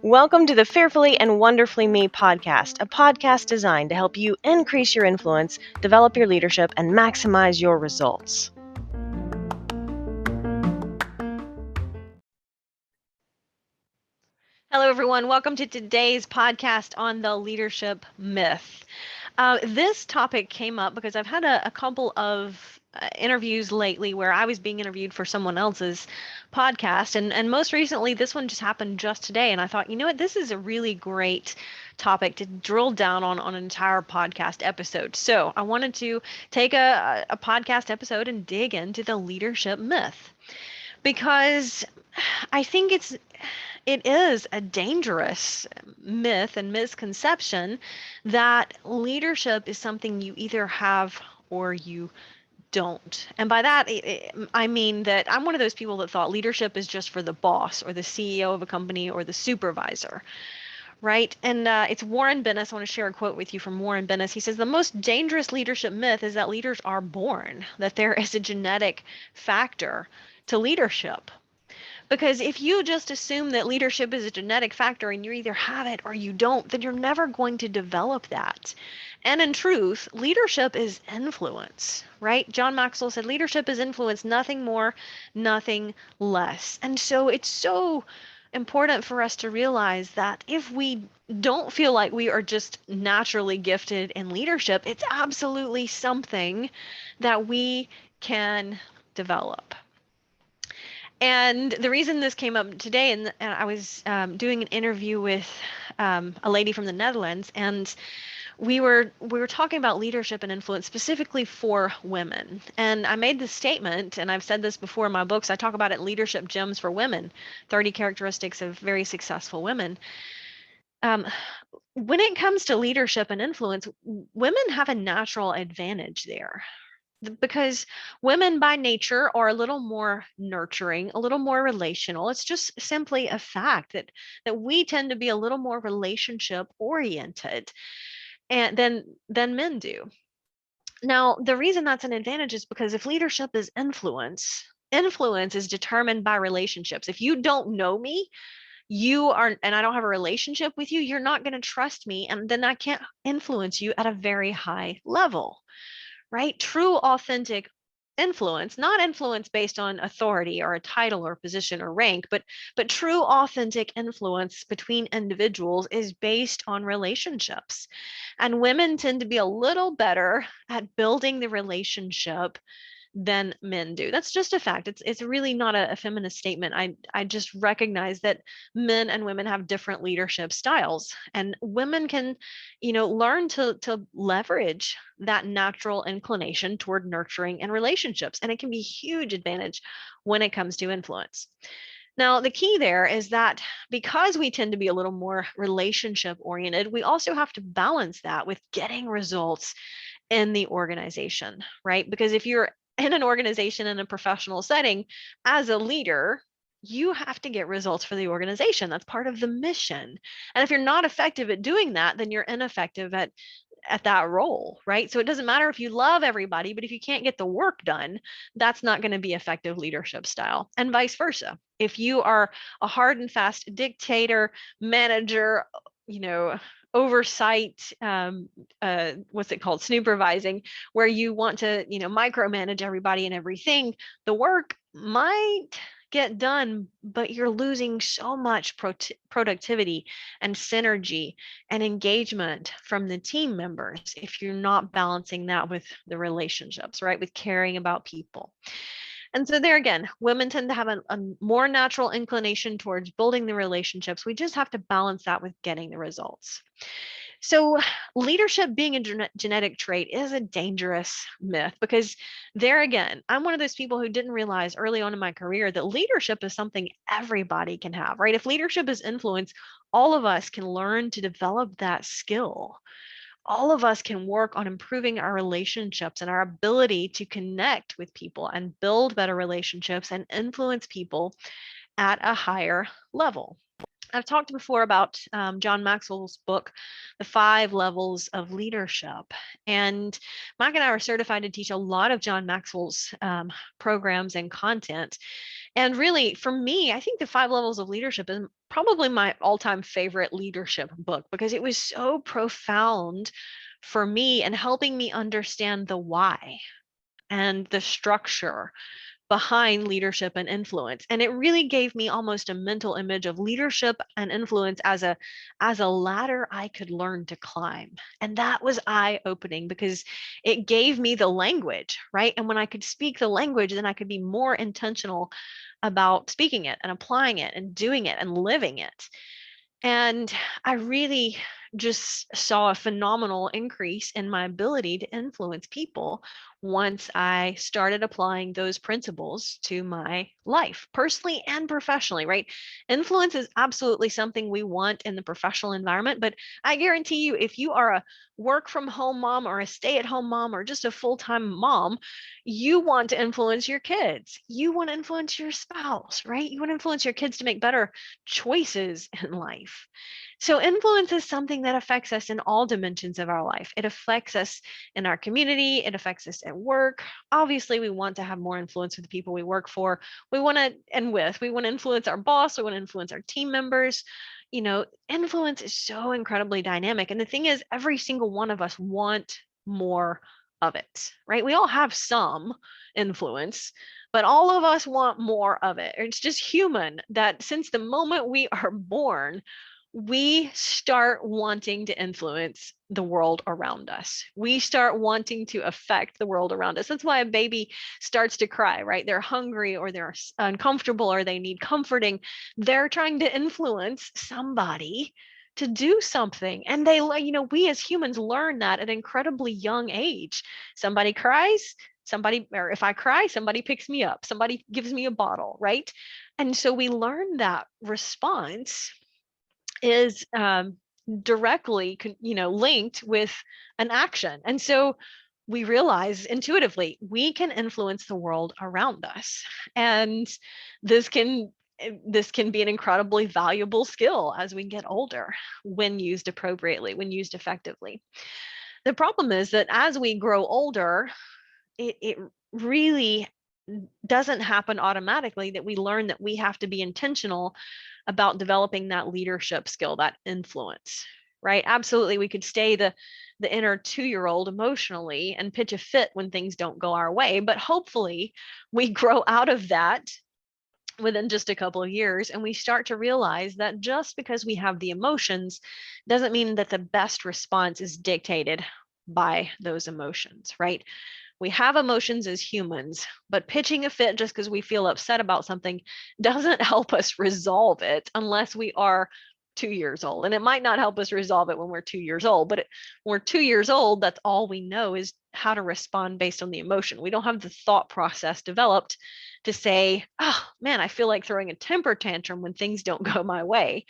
Welcome to the Fearfully and Wonderfully Me podcast, a podcast designed to help you increase your influence, develop your leadership, and maximize your results. Hello, everyone. Welcome to today's podcast on the leadership myth. This topic came up because I've had a couple of interviews lately where I was being interviewed for someone else's podcast. And most recently, this one just happened just today. And I thought, you know what, this is a really great topic to drill down on an entire podcast episode. So I wanted to take a podcast episode and dig into the leadership myth because I think it is a dangerous myth and misconception that leadership is something you either have or you don't. And by that, I mean that I'm one of those people that thought leadership is just for the boss or the CEO of a company or the supervisor. Right. And it's Warren Bennis. I want to share a quote with you from Warren Bennis. He says, the most dangerous leadership myth is that leaders are born, that there is a genetic factor to leadership. Because if you just assume that leadership is a genetic factor and you either have it or you don't, then you're never going to develop that. And in truth, leadership is influence, right? John Maxwell said leadership is influence, nothing more, nothing less. And so it's so important for us to realize that if we don't feel like we are just naturally gifted in leadership, it's absolutely something that we can develop. And the reason this came up today, and I was doing an interview with a lady from the Netherlands, and we were talking about leadership and influence specifically for women. And I made this statement, and I've said this before in my books. I talk about it, Leadership Gems for Women, 30 characteristics of very successful women. When it comes to leadership and influence, women have a natural advantage there because women by nature are a little more nurturing, a little more relational. It's just simply a fact that we tend to be a little more relationship oriented and than men do. Now, the reason that's an advantage is because if leadership is influence, influence is determined by relationships. If you don't know me, you are, and I don't have a relationship with you, you're not going to trust me, and then I can't influence you at a very high level. Right? True, authentic influence, not influence based on authority or a title or position or rank, but true, authentic influence between individuals is based on relationships. And women tend to be a little better at building the relationship than men do. That's just a fact. It's really not a feminist statement. I just recognize that men and women have different leadership styles, and women can, learn to leverage that natural inclination toward nurturing and relationships, and it can be a huge advantage when it comes to influence. Now, the key there is that because we tend to be a little more relationship oriented, we also have to balance that with getting results in the organization, right? Because if you're in an organization in a professional setting as a leader, you have to get results for the organization. That's part of the mission. And if you're not effective at doing that, then you're ineffective at that role, right? So it doesn't matter if you love everybody, but if you can't get the work done, that's not going to be effective leadership style, and vice versa. If you are a hard and fast dictator, manager, oversight, what's it called, supervising, where you want to micromanage everybody and everything, the work might get done, but you're losing so much productivity and synergy and engagement from the team members if you're not balancing that with the relationships, right, with caring about people. And so there again, women tend to have a more natural inclination towards building the relationships. We just have to balance that with getting the results. So leadership being a genetic trait is a dangerous myth because there again, I'm one of those people who didn't realize early on in my career that leadership is something everybody can have, right? If leadership is influence, all of us can learn to develop that skill. All of us can work on improving our relationships and our ability to connect with people and build better relationships and influence people at a higher level. I've talked before about John Maxwell's book, The Five Levels of Leadership. And Mike and I are certified to teach a lot of John Maxwell's programs and content. And really, for me, I think The Five Levels of Leadership is probably my all-time favorite leadership book because it was so profound for me and helping me understand the why and the structure behind leadership and influence. And it really gave me almost a mental image of leadership and influence as a ladder I could learn to climb. And that was eye-opening because it gave me the language, right? And when I could speak the language, then I could be more intentional about speaking it and applying it and doing it and living it. And I really just saw a phenomenal increase in my ability to influence people once I started applying those principles to my life, personally and professionally, right? Influence is absolutely something we want in the professional environment, but I guarantee you, if you are a work from home mom or a stay at home mom or just a full time mom, you want to influence your kids. You want to influence your spouse, right? You want to influence your kids to make better choices in life. So, influence is something that affects us in all dimensions of our life. It affects us in our community, it affects us at work. Obviously, we want to have more influence with the people we work for. We want to, and with, we want to influence our boss, we want to influence our team members. Influence is so incredibly dynamic. And the thing is, every single one of us want more of it, right? We all have some influence, but all of us want more of it. It's just human that since the moment we are born, we start wanting to influence the world around us. We start wanting to affect the world around us. That's why a baby starts to cry, right? They're hungry or they're uncomfortable or they need comforting. They're trying to influence somebody to do something. And we as humans learn that at an incredibly young age. Somebody cries, or if I cry, somebody picks me up, somebody gives me a bottle, right? And so we learn that response is directly linked with an action. And so we realize intuitively we can influence the world around us, and this can this can be an incredibly valuable skill as we get older when used appropriately, when used effectively. The problem is that as we grow older, it really doesn't happen automatically, that we learn that we have to be intentional about developing that leadership skill, that influence, right? Absolutely, we could stay the inner 2-year-old emotionally and pitch a fit when things don't go our way, but hopefully we grow out of that within just a couple of years, and we start to realize that just because we have the emotions doesn't mean that the best response is dictated by those emotions, right? We have emotions as humans, but pitching a fit just because we feel upset about something doesn't help us resolve it unless we are 2 years old. And it might not help us resolve it when we're 2 years old, but when we're 2 years old, that's all we know is how to respond based on the emotion. We don't have the thought process developed to say, oh man, I feel like throwing a temper tantrum when things don't go my way.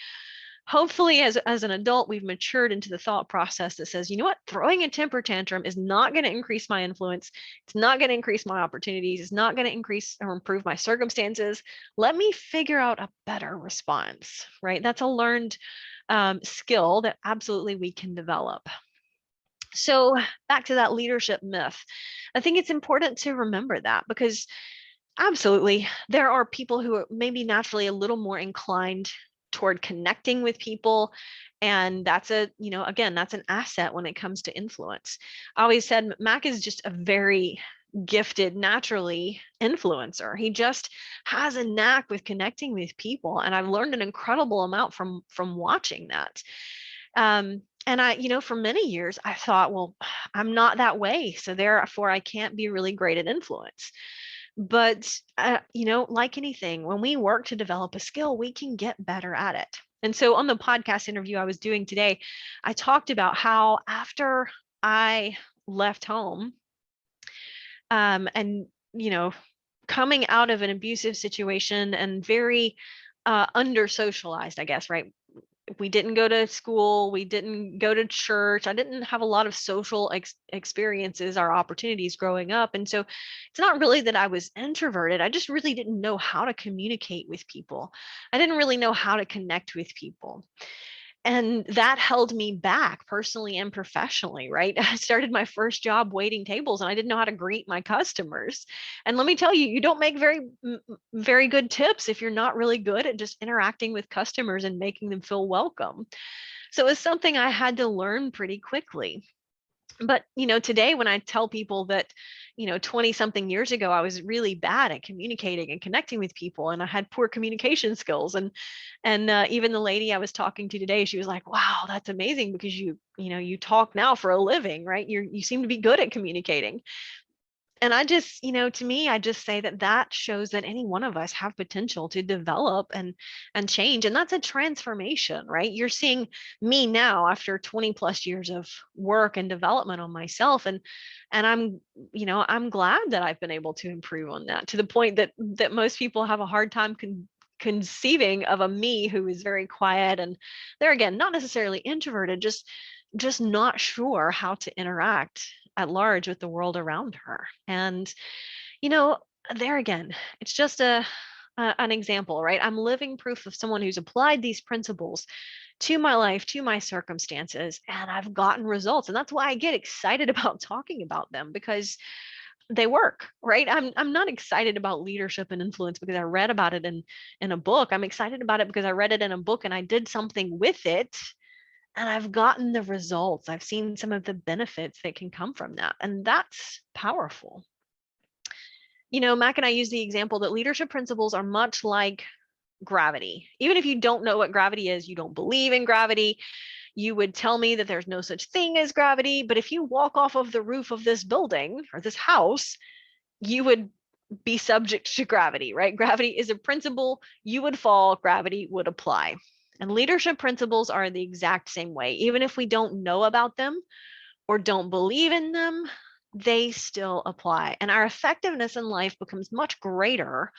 Hopefully as an adult, we've matured into the thought process that says, you know what, throwing a temper tantrum is not going to increase my influence. It's not going to increase my opportunities. It's not going to increase or improve my circumstances. Let me figure out a better response, right? That's a learned skill that absolutely we can develop. So back to that leadership myth, I think it's important to remember that, because absolutely there are people who are maybe naturally a little more inclined toward connecting with people, and that's again, that's an asset when it comes to influence. I always said Mac is just a very gifted, naturally influencer. He just has a knack with connecting with people, and I've learned an incredible amount from watching that. And for many years I thought, well, I'm not that way, so therefore I can't be really great at influence. But, like anything, when we work to develop a skill, we can get better at it. And so on the podcast interview I was doing today, I talked about how after I left home, and, coming out of an abusive situation and very under socialized, I guess, right? we didn't go to school, we didn't go to church. I didn't have a lot of social experiences or opportunities growing up. And so it's not really that I was introverted. I just really didn't know how to communicate with people. I didn't really know how to connect with people. And that held me back personally and professionally, right? I started my first job waiting tables and I didn't know how to greet my customers. And let me tell you, you don't make very good tips if you're not really good at just interacting with customers and making them feel welcome. So it's something I had to learn pretty quickly. But today when I tell people that 20 something years ago I was really bad at communicating and connecting with people, and I had poor communication skills, and even the lady I was talking to today, she was like, wow, that's amazing, because you talk now for a living, right? You seem to be good at communicating. And I just, to me, I just say that that shows that any one of us have potential to develop and change. And that's a transformation, right? You're seeing me now after 20 plus years of work and development on myself. And I'm glad that I've been able to improve on that, to the point that most people have a hard time conceiving of a me who is very quiet, and there again, not necessarily introverted, just not sure how to interact at large with the world around her. And you know there again, it's just an example, right? I'm living proof of someone who's applied these principles to my life, to my circumstances, and I've gotten results. And that's why I get excited about talking about them, because they work, right? I'm not excited about leadership and influence because I read about it in a book. I'm excited about it because I read it in a book and I did something with it, and I've gotten the results. I've seen some of the benefits that can come from that. And that's powerful. Mac and I use the example that leadership principles are much like gravity. Even if you don't know what gravity is, you don't believe in gravity, you would tell me that there's no such thing as gravity. But if you walk off of the roof of this building or this house, you would be subject to gravity, right? Gravity is a principle. You would fall, gravity would apply. And leadership principles are the exact same way. Even if we don't know about them or don't believe in them, they still apply. And our effectiveness in life becomes much greater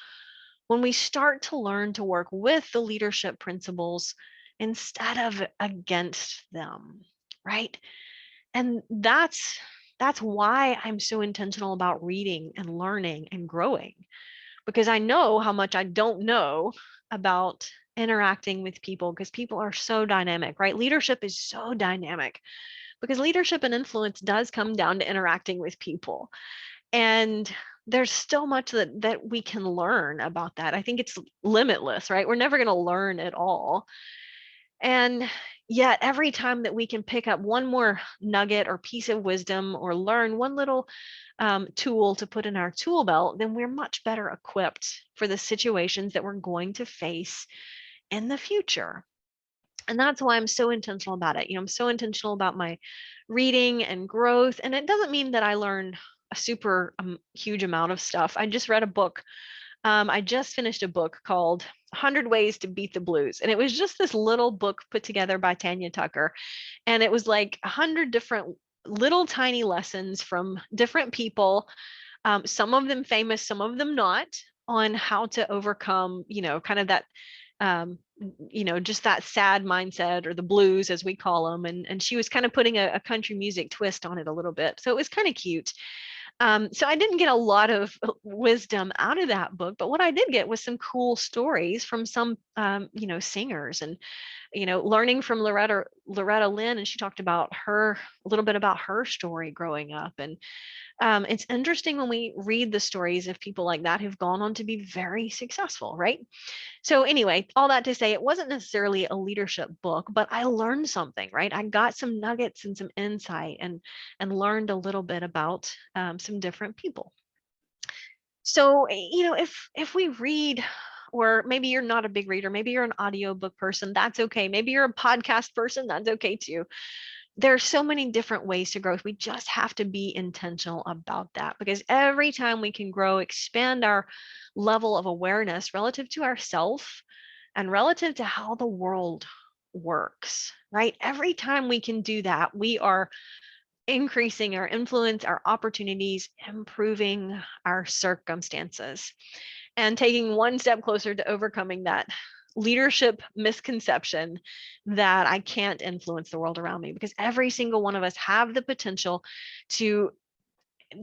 when we start to learn to work with the leadership principles instead of against them, right? And that's why I'm so intentional about reading and learning and growing, because I know how much I don't know about interacting with people, because people are so dynamic, right? Leadership is so dynamic because leadership and influence does come down to interacting with people. And there's so much that we can learn about that. I think it's limitless, right? We're never going to learn it all. And yet, every time that we can pick up one more nugget or piece of wisdom or learn one little tool to put in our tool belt, then we're much better equipped for the situations that we're going to face in the future. And that's why I'm so intentional about it. I'm so intentional about my reading and growth. And it doesn't mean that I learn a super huge amount of stuff. I just read a book. I just finished a book called 100 Ways to Beat the Blues. And it was just this little book put together by Tanya Tucker. And it was like 100 different little tiny lessons from different people, some of them famous, some of them not, on how to overcome, kind of that just that sad mindset, or the blues as we call them. And she was kind of putting a country music twist on it a little bit. So it was kind of cute. So I didn't get a lot of wisdom out of that book, but what I did get was some cool stories from some, singers, and, learning from Loretta Lynn. And she talked about a little bit about her story growing up. And it's interesting when we read the stories of people like that who've gone on to be very successful, right? So anyway, all that to say, it wasn't necessarily a leadership book, but I learned something, right? I got some nuggets and some insight, and learned a little bit about some different people. So if we read, or maybe you're not a big reader, maybe you're an audiobook person, that's okay. Maybe you're a podcast person, that's okay too. There are so many different ways to grow. We just have to be intentional about that, because every time we can grow, expand our level of awareness relative to ourself and relative to how the world works, right? Every time we can do that, we are increasing our influence, our opportunities, improving our circumstances, and taking one step closer to overcoming that leadership misconception that I can't influence the world around me, because every single one of us have the potential to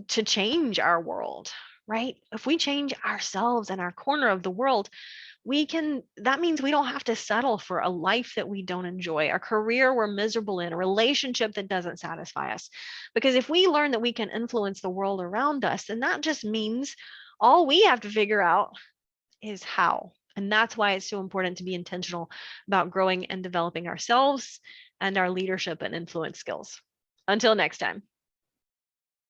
change our world, right? If we change ourselves and our corner of the world, that means we don't have to settle for a life that we don't enjoy, a career we're miserable in, a relationship that doesn't satisfy us. Because if we learn that we can influence the world around us, then that just means all we have to figure out is how. And that's why it's so important to be intentional about growing and developing ourselves and our leadership and influence skills. Until next time.